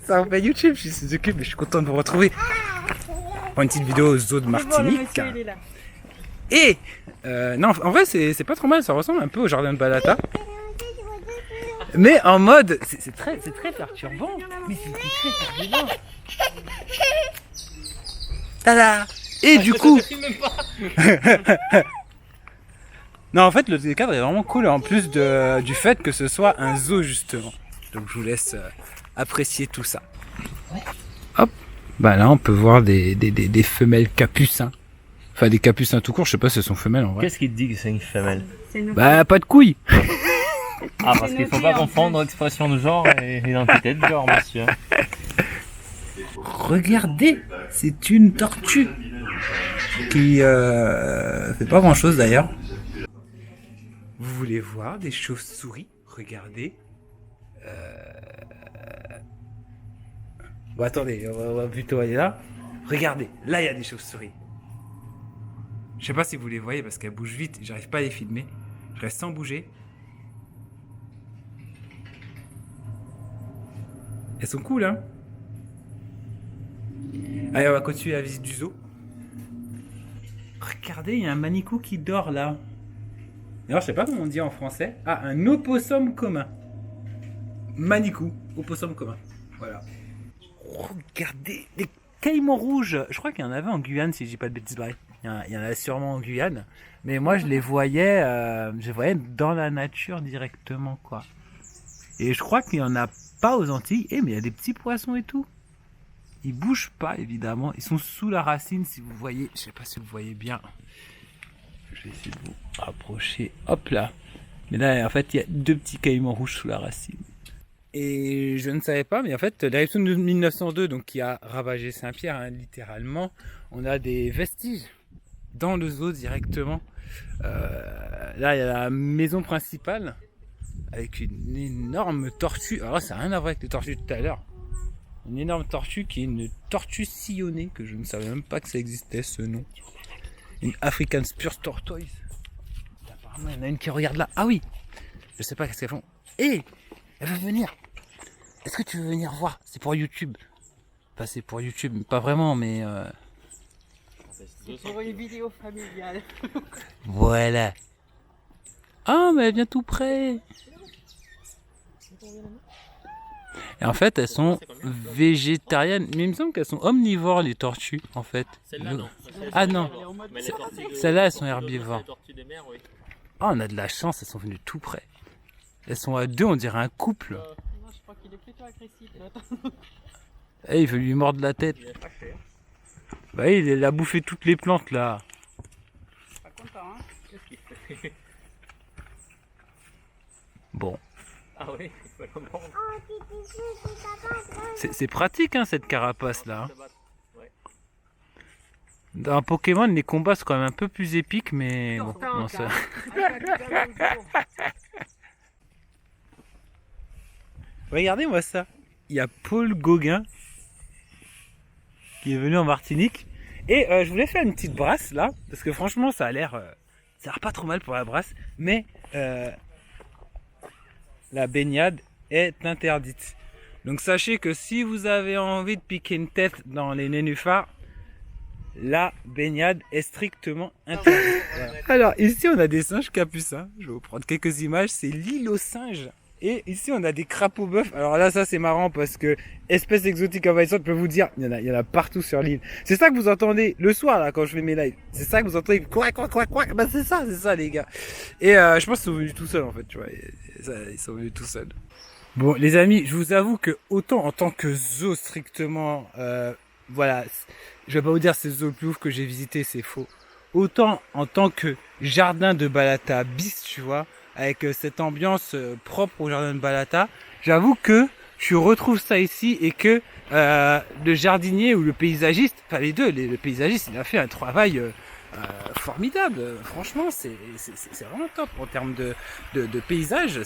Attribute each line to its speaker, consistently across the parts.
Speaker 1: Ça en fait YouTube, je suis Suzuki, mais je suis content de vous retrouver pour une petite vidéo au zoo de Martinique. Et non, en vrai, c'est pas trop mal, ça ressemble un peu au jardin de Balata. Mais en mode, c'est très perturbant. Mais c'est très perturbant. Tada! Et du coup. Non, en fait, le cadre est vraiment cool en plus du fait que ce soit un zoo justement. Donc je vous laisse apprécier tout ça. Hop, bah là on peut voir des femelles capucins. Enfin des capucins tout court, je sais pas si elles sont femelles en vrai.
Speaker 2: Qu'est-ce qui te dit que c'est une femelle?
Speaker 1: Bah pas de couilles.
Speaker 2: Ah parce qu'il faut pas confondre expression de genre et identité de genre, monsieur.
Speaker 1: Regardez, c'est une tortue qui fait pas grand chose d'ailleurs. Vous voulez voir des chauves-souris? Regardez. Bon attendez, on va plutôt aller là. Regardez, là il y a des chauves-souris. Je sais pas si vous les voyez parce qu'elles bougent vite, j'arrive pas à les filmer. Je reste sans bouger. Elles sont cool hein. Allez on va continuer la visite du zoo. Regardez, il y a un manicou qui dort là. Alors je sais pas comment on dit en français. Ah, un opossum commun. Manicou, opossum commun. Voilà. Regardez, des caïmans rouges. Je crois qu'il y en avait en Guyane si je dis pas de bêtises. Il y en a sûrement en Guyane. Mais moi je les voyais, dans la nature directement quoi. Et je crois qu'il y en a pas aux Antilles. Mais il y a des petits poissons et tout. Ils bougent pas évidemment. Ils sont sous la racine si vous voyez. Je sais pas si vous voyez bien. Je vais essayer de vous rapprocher. Hop là. Mais là, en fait, il y a deux petits caïmans rouges sous la racine. Et je ne savais pas, mais en fait, l'éruption de 1902, donc qui a ravagé Saint-Pierre, hein, littéralement, on a des vestiges dans le zoo directement. Là, il y a la maison principale avec une énorme tortue. Alors, ça n'a rien à voir avec les tortues de tout à l'heure. Une énorme tortue qui est une tortue sillonnée, que je ne savais même pas que ça existait, ce nom. Une African Spurs Tortoise. Apparemment, il y en a une qui regarde là. Ah oui, je sais pas qu'est-ce qu'elles font. Elle veut venir. Est-ce que tu veux venir voir? C'est pour YouTube. Enfin, c'est pour YouTube, pas vraiment, mais...
Speaker 3: C'est pour une vidéo familiale.
Speaker 1: Voilà. Ah, mais elle vient tout près. Et en fait, elles sont végétariennes. Mais il me semble qu'elles sont omnivores, les tortues, en fait.
Speaker 2: Celle-là, non.
Speaker 1: Ah non.
Speaker 2: Mais les tortues
Speaker 1: Celles-là, elles sont herbivores.
Speaker 2: Les tortues des mers, oui.
Speaker 1: Ah, on a de la chance, elles sont venues tout près. Elles sont à deux, on dirait un couple.
Speaker 3: Non, je crois qu'il est plutôt agressif là.
Speaker 1: Il veut lui mordre la tête.
Speaker 2: Il est fâché, hein.
Speaker 1: Bah il a bouffé toutes les plantes là.
Speaker 3: Pas content, hein?
Speaker 2: Qu'est-ce qu'il fait?
Speaker 1: Bon.
Speaker 2: Ah oui, il faut le mordre.
Speaker 1: C'est pratique hein, cette carapace là.
Speaker 2: Ouais.
Speaker 1: Dans Pokémon, les combats sont quand même un peu plus épiques, mais bon. Non, ça... Regardez-moi ça. Il y a Paul Gauguin qui est venu en Martinique. Et je voulais faire une petite brasse là, parce que franchement ça a l'air pas trop mal pour la brasse, mais la baignade est interdite. Donc sachez que si vous avez envie de piquer une tête dans les nénuphars, la baignade est strictement interdite. Voilà. Alors ici on a des singes capucins, je vais vous prendre quelques images, c'est l'île aux singes. Et ici on a des crapauds bœufs. Alors là ça c'est marrant parce que espèces exotiques envahissantes, je peux vous dire, il y en a partout sur l'île. C'est ça que vous entendez le soir là quand je fais mes lives. C'est ça que vous entendez, quoi. Bah c'est ça les gars. Et je pense qu'ils sont venus tout seuls en fait, tu vois. Ils sont venus tout seuls. Bon les amis, je vous avoue que autant en tant que zoo strictement, voilà, je vais pas vous dire c'est le zoo le plus ouf que j'ai visité, c'est faux. Autant en tant que jardin de Balata bis, tu vois, avec cette ambiance propre au jardin de Balata, j'avoue que je retrouve ça ici et que le jardinier ou le paysagiste, enfin les deux, le paysagiste, il a fait un travail formidable. Franchement, c'est vraiment top en termes de paysage. Je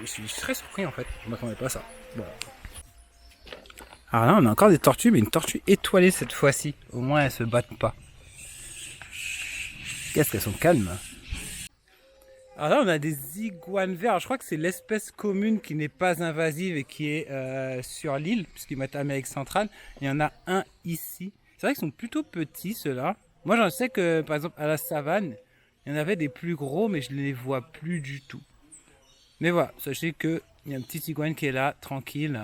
Speaker 1: suis très surpris en fait. Je m'attendais pas à ça. Voilà. Alors là, on a encore des tortues, mais une tortue étoilée cette fois-ci. Au moins, elles se battent pas. Qu'est-ce qu'elles sont calmes. Alors là, on a des iguanes verts. Je crois que c'est l'espèce commune qui n'est pas invasive et qui est sur l'île, puisqu'ils mettent Amérique centrale. Il y en a un ici. C'est vrai qu'ils sont plutôt petits, ceux-là. Moi, j'en sais que, par exemple, à la savane, il y en avait des plus gros, mais je ne les vois plus du tout. Mais voilà, sachez qu'il y a un petit iguane qui est là, tranquille.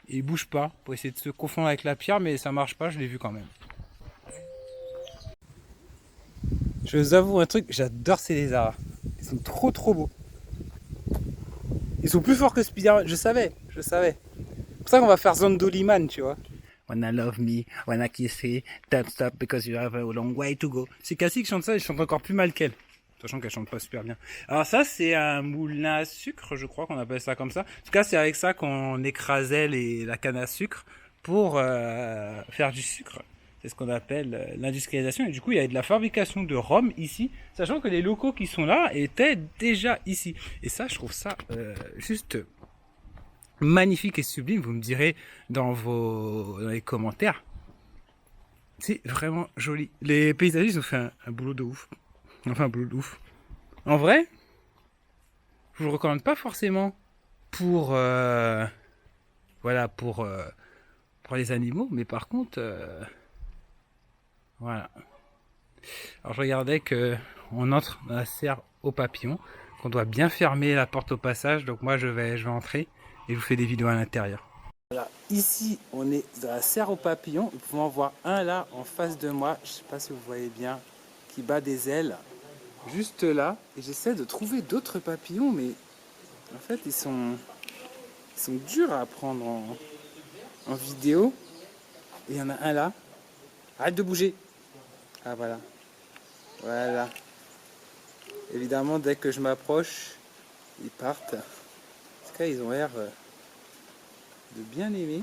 Speaker 1: Et il bouge pas pour essayer de se confondre avec la pierre, mais ça marche pas, je l'ai vu quand même. Je vous avoue un truc, j'adore ces lézards. Ils sont trop beaux. Ils sont plus forts que Spider-Man, je savais. C'est pour ça qu'on va faire zone d'Oliman, tu vois. Wanna love me, wanna kiss me, don't stop because you have a long way to go. C'est Cassie qui chante ça et je chante encore plus mal qu'elle. Sachant qu'elle chante pas super bien. Alors ça, c'est un moulin à sucre, je crois qu'on appelle ça comme ça. En tout cas, c'est avec ça qu'on écrasait la canne à sucre pour faire du sucre. C'est ce qu'on appelle l'industrialisation. Et du coup, il y a de la fabrication de rhum ici, sachant que les locaux qui sont là étaient déjà ici. Et ça, je trouve ça juste magnifique et sublime. Vous me direz dans les commentaires. C'est vraiment joli. Les paysagistes ont fait un boulot de ouf. Enfin, un boulot de ouf. En vrai, je vous le recommande pas forcément pour voilà, pour les animaux, mais par contre voilà. Alors je regardais que on entre dans la serre aux papillons, qu'on doit bien fermer la porte au passage, donc moi je vais entrer et je vous fais des vidéos à l'intérieur. Voilà, ici on est dans la serre aux papillons, vous pouvez en voir un là en face de moi, je sais pas si vous voyez bien, qui bat des ailes, juste là, et j'essaie de trouver d'autres papillons, mais en fait ils sont durs à prendre en vidéo, et il y en a un là, arrête de bouger. Ah voilà, voilà. Évidemment, dès que je m'approche, ils partent. En tout cas, ils ont l'air de bien aimer.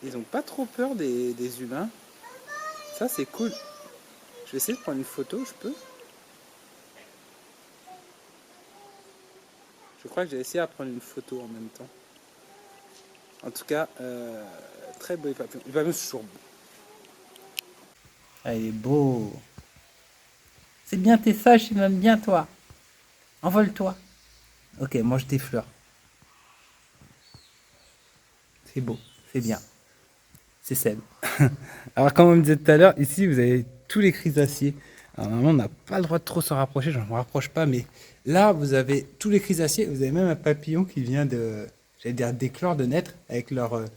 Speaker 1: Ils n'ont pas trop peur des humains. Ça, c'est cool. Je vais essayer de prendre une photo, je peux? Je crois que j'ai essayé de prendre une photo en même temps. En tout cas, très beau papillon. Il va me toujours beau. Ah, il est beau. C'est bien, t'es sage, tu m'aimes bien, toi. Envole-toi. Ok, mange tes fleurs. C'est beau, c'est bien. C'est Seb. Alors, comme on me disait tout à l'heure, ici, vous avez tous les chrysaciers. Alors, normalement, on n'a pas le droit de trop s'en rapprocher, je ne me rapproche pas, mais là, vous avez tous les chrysaciers. Vous avez même un papillon qui vient j'allais dire, d'éclore, de naître, avec leurs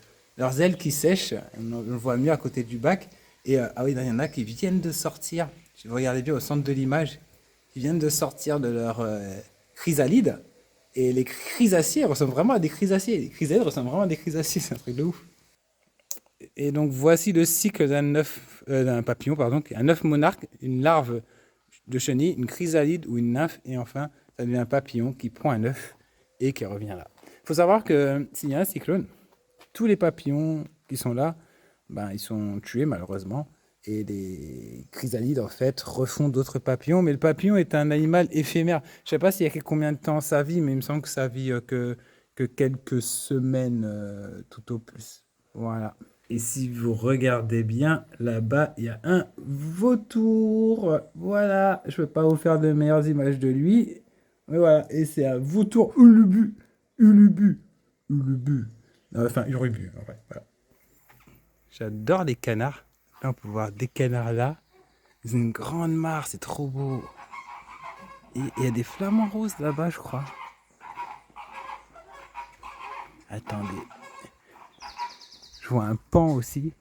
Speaker 1: ailes qui sèchent. On le voit mieux à côté du bac. Et ah oui, il y en a qui viennent de sortir. Si vous regardez bien au centre de l'image, qui viennent de sortir de leur chrysalide. Et les chrysaciers ressemblent vraiment à des chrysaciers. Les chrysalides ressemblent vraiment à des chrysaciers, c'est un truc de ouf. Et donc voici le cycle d'un papillon, pardon, un œuf monarque, une larve de chenille, une chrysalide ou une nymphe, et enfin ça devient un papillon qui prend un œuf et qui revient là. Il faut savoir que s'il y a un cyclone, tous les papillons qui sont là, ben, ils sont tués malheureusement, et les chrysalides en fait refont d'autres papillons, mais le papillon est un animal éphémère. Je ne sais pas s'il y a combien de temps ça vit, mais il me semble que ça vit que quelques semaines tout au plus. Voilà. Et si vous regardez bien, là-bas, il y a un vautour. Voilà, je ne peux pas vous faire de meilleures images de lui. Mais voilà, et c'est un vautour ulubu. Ulubu. Ulubu. Enfin, urubu, en vrai. Voilà. J'adore les canards. Là, on peut voir des canards là. C'est une grande mare, c'est trop beau. Et il y a des flamants roses là-bas, je crois. Attendez. Je vois un pan aussi.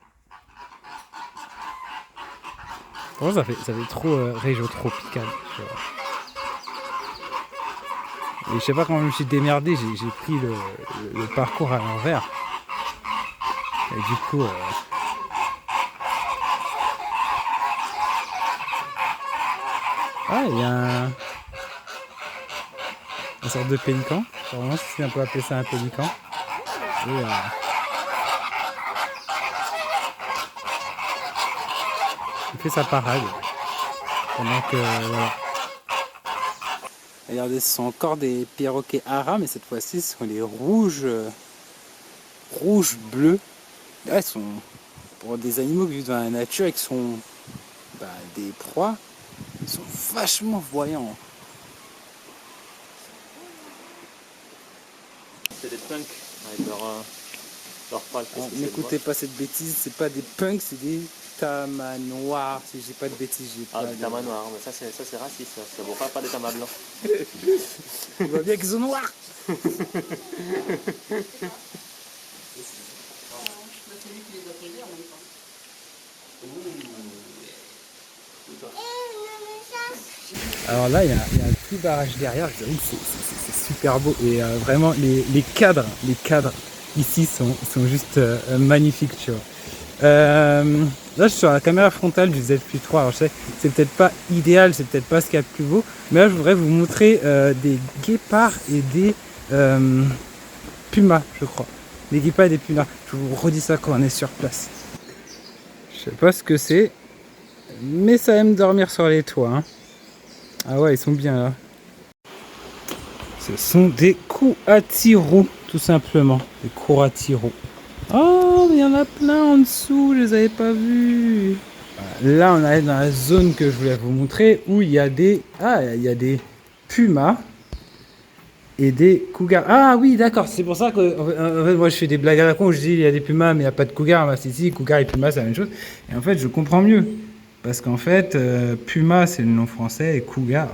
Speaker 1: Franchement, ça fait trop région tropicale. Et je sais pas comment je me suis démerdé, j'ai pris le parcours à l'envers. Et du coup... Ah, il y a une sorte de pélican. Vraiment, si on peut appeler ça un pélican. Et, il fait sa parade. Pendant que, voilà. Regardez, ce sont encore des perroquets haras, mais cette fois-ci, ce sont les rouges bleus. Là, sont pour des animaux qui vivent dans la nature et qui sont des proies. Ils sont vachement voyants.
Speaker 2: C'est des punks avec leur pâle.
Speaker 1: N'écoutez pas cette bêtise, c'est pas des punks, c'est des tamanoirs. Si j'ai pas de bêtises, j'ai
Speaker 2: Ah,
Speaker 1: pas
Speaker 2: des
Speaker 1: de...
Speaker 2: tamas noirs, mais ça c'est raciste, ça vaut pas des tamas blancs.
Speaker 1: On voit bien qu'ils sont noirs.
Speaker 3: C'est lui qui les a posés en même temps.
Speaker 1: Alors là, il y a un petit barrage derrière, je dirais que c'est super beau. Et vraiment, les cadres ici sont juste magnifiques, tu vois. Là, je suis sur la caméra frontale du Z+3. Alors, je sais, c'est peut-être pas idéal, c'est peut-être pas ce qu'il y a de plus beau. Mais là, je voudrais vous montrer des guépards et des pumas, je crois. Des guépards et des pumas. Je vous redis ça quand on est sur place. Je sais pas ce que c'est, mais ça aime dormir sur les toits, hein. Ah ouais, ils sont bien là. Ce sont des Kuatiros, tout simplement. Des Kuatiros. Oh, mais il y en a plein en dessous, je les avais pas vus. Là, on arrive dans la zone que je voulais vous montrer, où il y a des... Ah, il y a des pumas et des cougars. Ah oui, d'accord, c'est pour ça que... En fait, moi, je fais des blagues à la con, je dis il y a des pumas, mais il n'y a pas de cougars. Bah, si, cougars et pumas, c'est la même chose. Et en fait, je comprends mieux. Parce qu'en fait, puma, c'est le nom français, et cougar,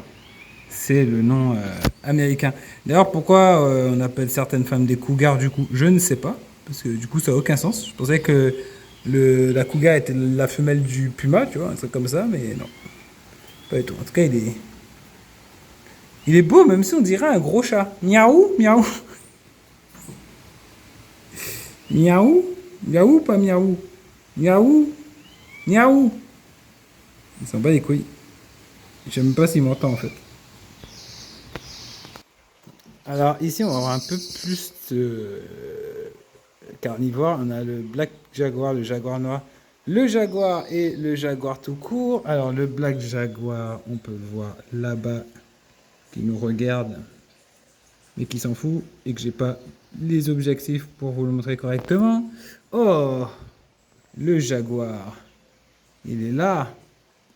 Speaker 1: c'est le nom américain. D'ailleurs, pourquoi on appelle certaines femmes des cougars, du coup, je ne sais pas. Parce que du coup, ça n'a aucun sens. Je pensais que la cougar était la femelle du puma, tu vois, un truc comme ça, mais non. Pas du tout. En tout cas, il est beau, même si on dirait un gros chat. Miaou, miaou. Miaou, miaou, pas miaou. Miaou, miaou. Ils s'en bat les couilles. Je sais même pas s'il m'entend en fait. Alors ici on va avoir un peu plus de carnivore. On a le Black Jaguar, le Jaguar noir, le Jaguar et le Jaguar tout court. Alors le Black Jaguar, on peut le voir là-bas, qui nous regarde, mais qui s'en fout et que j'ai pas les objectifs pour vous le montrer correctement. Oh, le Jaguar, il est là.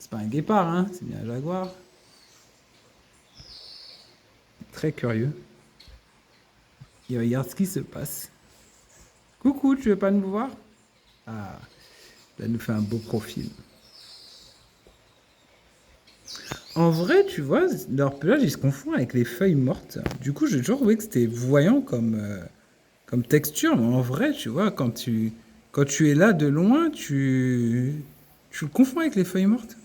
Speaker 1: C'est pas un guépard, hein, c'est bien un Jaguar. Très curieux. Il regarde ce qui se passe. Coucou, tu veux pas nous voir? Ah, ça nous fait un beau profil. En vrai, tu vois, leur pelage, il se confond avec les feuilles mortes. Du coup, j'ai toujours trouvé que c'était voyant comme texture. Mais en vrai, tu vois, quand tu es là de loin, tu le confonds avec les feuilles mortes.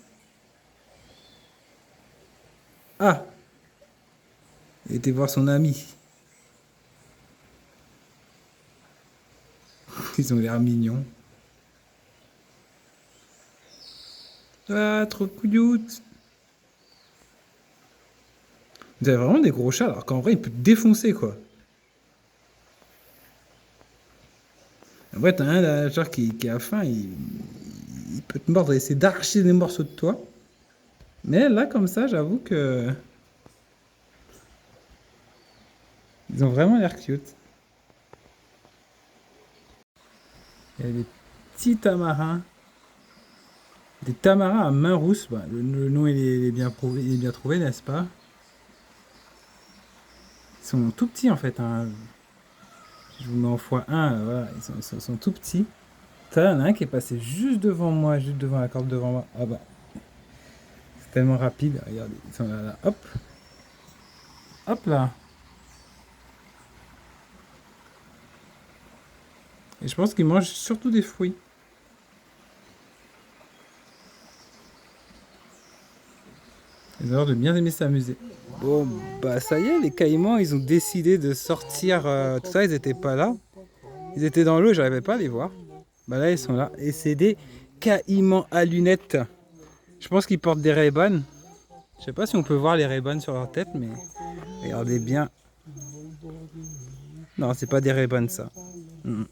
Speaker 1: Ah, il était voir son ami. Ils ont l'air mignons. Ah, trop cute. Vous avez vraiment des gros chats, alors qu'en vrai, il peut te défoncer, quoi. En vrai, t'as un là, genre qui a faim, il peut te mordre et essayer d'arracher des morceaux de toi. Mais là, comme ça, j'avoue que... Ils ont vraiment l'air cute. Il y a des petits tamarins. Des tamarins à main rousse. Bah, le nom, il est bien trouvé, n'est-ce pas? Ils sont tout petits, en fait, hein. Si je vous mets en x1, voilà, ils sont tout petits. Il y en a un qui est passé juste devant moi, juste devant la corde devant moi. Ah bah, c'est tellement rapide. Regardez, ils sont là. Hop. Hop là. Et je pense qu'ils mangent surtout des fruits. Ils ont l'air de bien aimer s'amuser. Bon, bah ça y est, les caïmans, ils ont décidé de sortir. Tout ça, ils n'étaient pas là. Ils étaient dans l'eau, j'arrivais pas à les voir. Bah là, ils sont là. Et c'est des caïmans à lunettes. Je pense qu'ils portent des Ray-Ban. Je sais pas si on peut voir les Ray-Ban sur leur tête, mais regardez bien. Non, c'est pas des Ray-Ban, ça. Je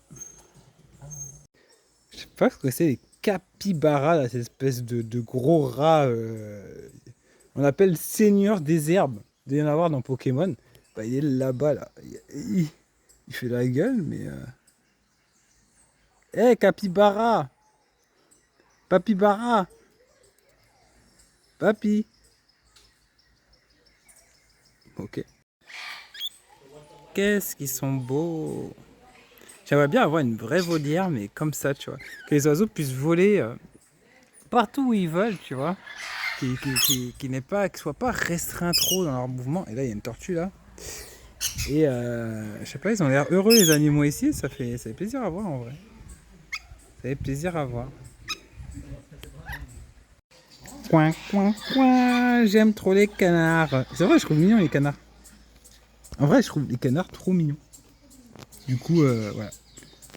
Speaker 1: sais pas ce que c'est, les capybaras, là, cette espèce de gros rat. On appelle Seigneur des herbes. Il doit y en avoir dans Pokémon. Bah, il est là-bas, là. Il fait la gueule, mais... Hé, capybara! Papybara! Papy! Ok. Qu'est-ce qu'ils sont beaux. J'aimerais bien avoir une vraie volière, mais comme ça, tu vois. Que les oiseaux puissent voler partout où ils veulent, tu vois. Qui n'est pas, qui soit pas restreint trop dans leur mouvement. Et là, il y a une tortue là. Et je sais pas, ils ont l'air heureux les animaux ici. Ça fait plaisir à voir en vrai. Ça fait plaisir à voir. Coin, coin, coin. J'aime trop les canards. C'est vrai, je trouve mignon les canards. En vrai, je trouve les canards trop mignons. Du coup, voilà.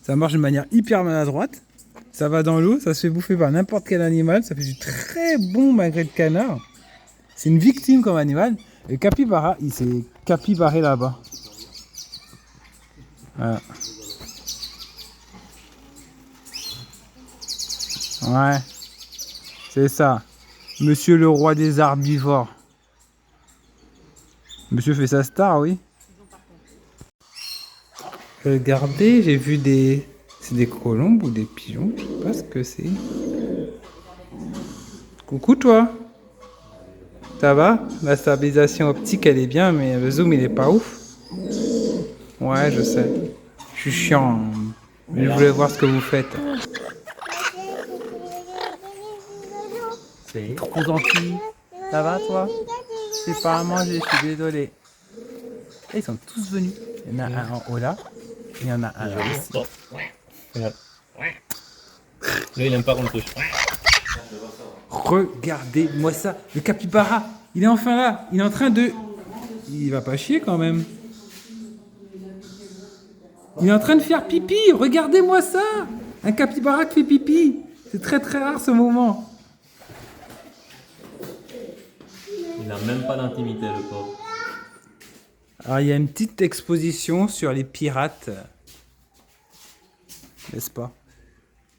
Speaker 1: Ça marche de manière hyper maladroite. Ça va dans l'eau, ça se fait bouffer par n'importe quel animal. Ça fait du très bon magret de canard. C'est une victime comme animal. Le capybara, il s'est capibaré là-bas. Voilà. Ouais. C'est ça. Monsieur le roi des herbivores. Monsieur fait sa star, oui. Regardez, j'ai vu des... C'est des colombes ou des pigeons? Je sais pas ce que c'est. Coucou toi. Ça va? La stabilisation optique elle est bien, mais le zoom il est pas ouf. Ouais, je sais. Je suis chiant. Mais je voulais voir ce que vous faites. C'est trop gentil. Ça va toi? C'est pas à manger, je suis désolé. Et ils sont tous venus. Il y en a un en haut là. Il y en a un là aussi.
Speaker 2: Regarde. Là, il aime pas qu'on le touche.
Speaker 1: Regardez-moi ça. Le capybara, il est enfin là. Il est en train de... Il va pas chier quand même. Il est en train de faire pipi. Regardez-moi ça. Un capybara qui fait pipi. C'est très très rare ce moment.
Speaker 2: Il n'a même pas d'intimité, le pauvre.
Speaker 1: Alors il y a une petite exposition sur les pirates. N'est-ce pas?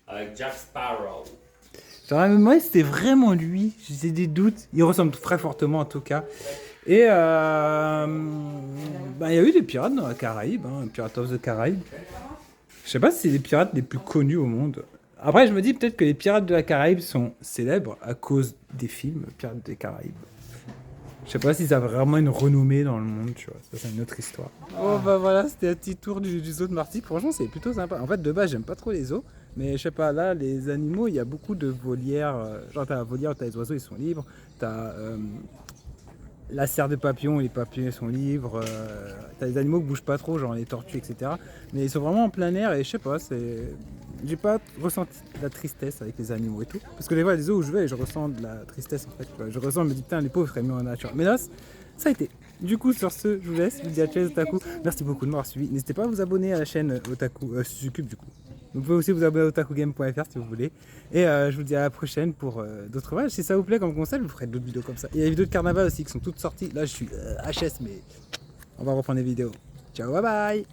Speaker 2: Avec Jack Sparrow.
Speaker 1: J'aurais me demandé si c'était vraiment lui. J'ai des doutes. Il ressemble très fortement en tout cas. Et il y a eu des pirates dans la Caraïbe, hein, Pirates of the Caraïbes. Je sais pas si c'est les pirates les plus connus au monde. Après, je me dis peut-être que les pirates de la Caraïbe sont célèbres à cause des films Pirates des Caraïbes. Je sais pas si ça a vraiment une renommée dans le monde, tu vois. Ça, c'est une autre histoire. Oh, bah voilà, c'était un petit tour du zoo de Martigues. Franchement, c'est plutôt sympa. En fait, de base, j'aime pas trop les zoos. Mais je sais pas, là, les animaux, il y a beaucoup de volières. Genre, t'as la volière où t'as les oiseaux, ils sont libres. T'as la serre de papillons, les papillons sont libres. T'as des animaux qui bougent pas trop, genre les tortues, etc. Mais ils sont vraiment en plein air et je sais pas, c'est... J'ai pas ressenti de la tristesse avec les animaux et tout. Parce que des fois, les zoos où je vais, je ressens de la tristesse en fait. Je ressens, je me dis, putain, les pauvres seraient mieux en nature. Mais là, ça a été. Du coup, sur ce, je vous laisse. Je vous dis à Chase Otaku. Merci beaucoup de m'avoir suivi. N'hésitez pas à vous abonner à la chaîne Otaku, Sucube du coup. Vous pouvez aussi vous abonner à otakugame.fr si vous voulez. Et je vous dis à la prochaine pour d'autres voyages. Si ça vous plaît comme concept, je vous ferai d'autres vidéos comme ça. Et il y a des vidéos de carnaval aussi qui sont toutes sorties. Là, je suis HS, mais on va reprendre des vidéos. Ciao, bye bye!